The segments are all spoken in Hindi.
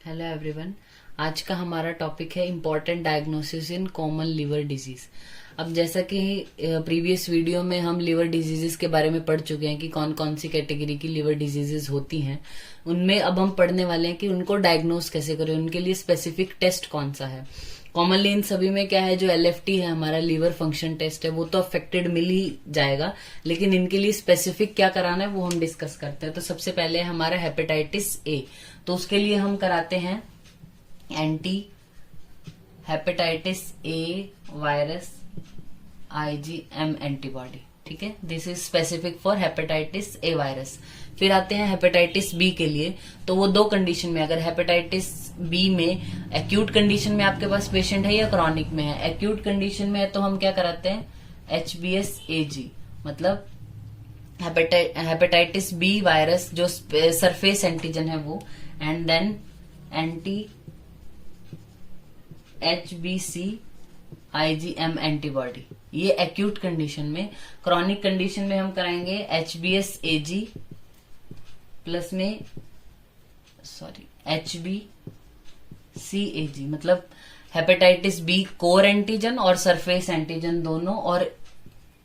Hello everyone. आज का हमारा टॉपिक है important diagnosis in common liver disease. अब जैसा कि प्रीवियस वीडियो में हम लिवर डिजीजेस के बारे में पढ़ चुके हैं कि कौन कौन सी कैटेगरी की लिवर डिजीजेस होती हैं, उनमें अब हम पढ़ने वाले हैं कि उनको डायग्नोस कैसे करें, उनके लिए स्पेसिफिक टेस्ट कौन सा है। कॉमनली इन सभी में क्या है, जो LFT है हमारा लिवर फंक्शन टेस्ट है, वो तो अफेक्टेड मिल ही जाएगा, लेकिन इनके लिए स्पेसिफिक क्या कराना है वो हम डिस्कस करते हैं। तो सबसे पहले हमारा हेपेटाइटिस ए, तो उसके लिए हम कराते हैं anti hepatitis A virus IgM antibody. ठीक है, this is specific for hepatitis A virus. फिर आते हैं हेपेटाइटिस बी के लिए, तो वो दो कंडीशन में, अगर हेपेटाइटिस बी में एक्यूट कंडीशन में आपके पास पेशेंट है या क्रॉनिक में है। एक्यूट कंडीशन में है तो हम क्या कराते हैं HBsAg, मतलब हेपेटाइटिस बी वायरस जो सरफेस एंटीजन है वो, and then anti HBc IgM antibody, ये एक्यूट कंडीशन में। क्रॉनिक कंडीशन में हम कराएंगे HBsAg प्लस में HBcAg, मतलब हेपेटाइटिस बी कोर एंटीजन और सरफेस एंटीजन दोनों, और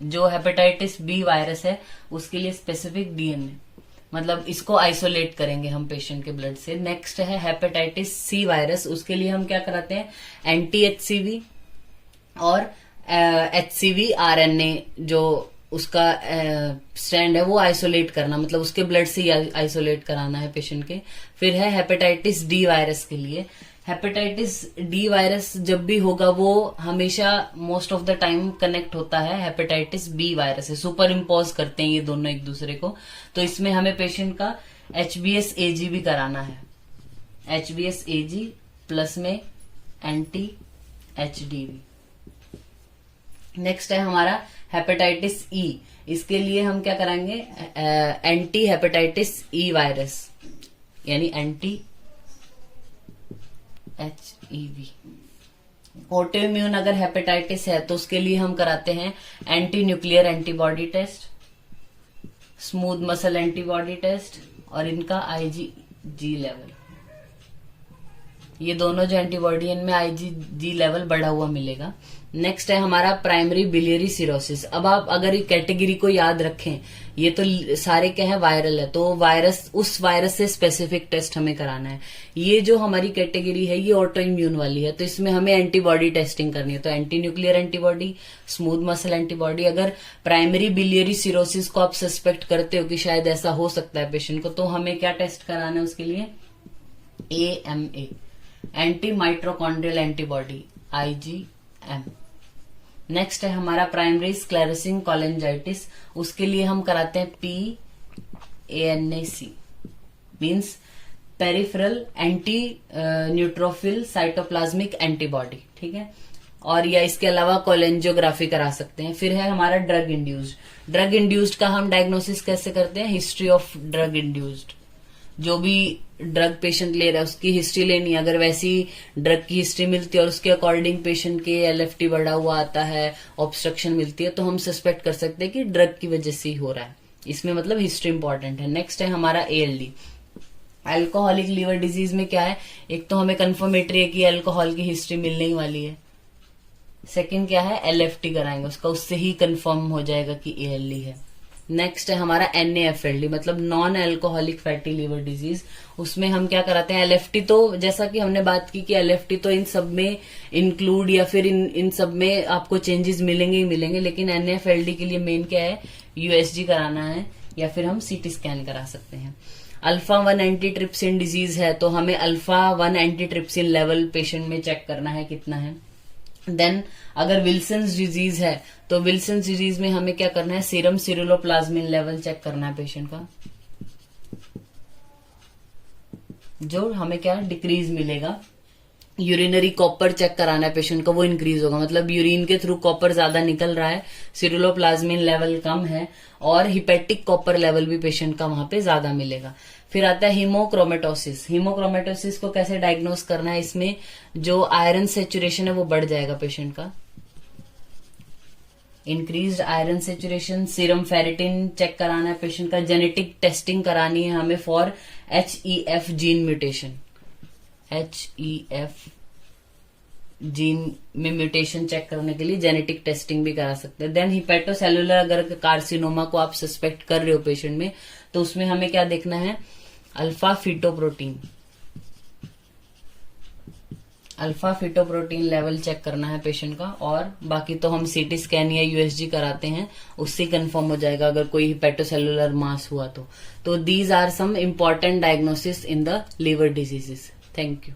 जो हेपेटाइटिस बी वायरस है उसके लिए स्पेसिफिक DNA, मतलब इसको आइसोलेट करेंगे हम पेशेंट के ब्लड से। नेक्स्ट है हेपेटाइटिस सी वायरस, उसके लिए हम क्या कराते हैं एंटी HCV और HCV RNA, जो उसका स्टैंड है वो आइसोलेट करना, मतलब उसके ब्लड से आइसोलेट कराना है पेशेंट के। फिर है हेपेटाइटिस डी वायरस के लिए, हेपेटाइटिस डी वायरस जब भी होगा वो हमेशा most of the time connect होता है हेपेटाइटिस बी वायरस से, सुपर इम्पोज करते हैं ये दोनों एक दूसरे को। तो इसमें हमें पेशेंट का HBsAg भी कराना है, HBsAg प्लस में एंटी HDV। नेक्स्ट है हमारा हेपेटाइटिस ई, इसके लिए हम क्या कराएंगे एंटी हेपेटाइटिस ई वायरस, यानी एंटी HEV। ऑटोइम्यून अगर हेपेटाइटिस है तो उसके लिए हम कराते हैं anti nuclear antibody test, smooth muscle antibody test और इनका IgG लेवल। ये दोनों जो एंटीबॉडी इनमें IgG लेवल बढ़ा हुआ मिलेगा। नेक्स्ट है हमारा प्राइमरी बिलियरी सिरोसिस। अब आप अगर ये कैटेगरी को याद रखें, ये तो सारे क्या है वायरल है, तो वायरस, उस वायरस से स्पेसिफिक टेस्ट हमें कराना है। ये जो हमारी कैटेगरी है ये ऑटो इम्यून वाली है, तो इसमें हमें एंटीबॉडी टेस्टिंग करनी है, तो anti nuclear antibody, smooth muscle antibody. अगर प्राइमरी बिलियरी सिरोसिस को आप सस्पेक्ट करते हो कि शायद ऐसा हो सकता है पेशेंट को, तो हमें क्या टेस्ट कराना है उसके लिए AMA, anti mitochondrial antibody IgM। Next है हमारा प्राइमरी स्क्लेरोसिंग कोलेंजाइटिस, उसके लिए हम कराते हैं PANAC, means peripheral anti neutrophil cytoplasmic antibody. ठीक है, और या इसके अलावा कोलेंजियोग्राफी करा सकते हैं। फिर है हमारा ड्रग इंड्यूस्ड। ड्रग इंड्यूस्ड का हम डायग्नोसिस कैसे करते हैं, हिस्ट्री ऑफ ड्रग इंड्यूस्ड, जो भी ड्रग पेशेंट ले रहा है उसकी हिस्ट्री लेनी है। अगर वैसी ड्रग की हिस्ट्री मिलती है और उसके अकॉर्डिंग पेशेंट के LFT बढ़ा हुआ आता है, ऑब्स्ट्रक्शन मिलती है, तो हम सस्पेक्ट कर सकते हैं कि ड्रग की वजह से ही हो रहा है। इसमें मतलब हिस्ट्री इंपॉर्टेंट है। नेक्स्ट है हमारा ALD, अल्कोहलिक लिवर डिजीज में क्या है, एक तो हमें कंफर्मेटरी है कि अल्कोहल की हिस्ट्री मिलने ही वाली है, सेकेंड क्या है LFT कराएंगे उसका, उससे ही कंफर्म हो जाएगा कि ALD है। नेक्स्ट है हमारा NAFLD, मतलब non alcoholic fatty liver disease, उसमें हम क्या कराते हैं LFT। तो जैसा कि हमने बात की कि LFT तो इन सब में इंक्लूड या फिर इन सब में आपको चेंजेस मिलेंगे ही मिलेंगे, लेकिन NAFLD के लिए मेन क्या है USG कराना है, या फिर हम CT स्कैन करा सकते हैं। अल्फा 1 एंटीट्रिप्सिन डिजीज है तो हमें अल्फा 1 एंटीट्रिप्सिन लेवल पेशेंट में चेक करना है कितना है। देन अगर विल्सन्स डिजीज है तो विल्सन्स डिजीज में हमें क्या करना है, सीरम सिरुलोप्लाज्मिन लेवल चेक करना है पेशेंट का, जो हमें क्या डिक्रीज मिलेगा। यूरिनरी कॉपर चेक कराना है पेशेंट का, वो इंक्रीज होगा, मतलब यूरिन के थ्रू कॉपर ज्यादा निकल रहा है, सिरुलोप्लाज्मिन लेवल कम है, और हिपेटिक कॉपर लेवल भी पेशेंट का वहां पे ज्यादा मिलेगा। फिर आता है हीमोक्रोमेटोसिस। हीमोक्रोमेटोसिस को कैसे डायग्नोस करना है, इसमें जो आयरन सेचुरेशन है वो बढ़ जाएगा पेशेंट का, increased iron saturation, serum ferritin check कराना है पेशेंट का, जेनेटिक टेस्टिंग करानी है हमें for HEF gene mutation, HEF gene में म्यूटेशन चेक करने के लिए जेनेटिक टेस्टिंग भी करा सकते हैं। देन हिपेटोसेलुलर अगर कार्सिनोमा को आप सस्पेक्ट कर रहे हो पेशेंट में, तो उसमें हमें क्या देखना है, अल्फा फिटोप्रोटीन लेवल चेक करना है पेशेंट का। और बाकी तो हम सीटी स्कैन या यूएसजी कराते हैं, उससे कंफर्म हो जाएगा अगर कोई हिपेटोसेलुलर मास हुआ तो these are some important diagnosis in the liver diseases. Thank you.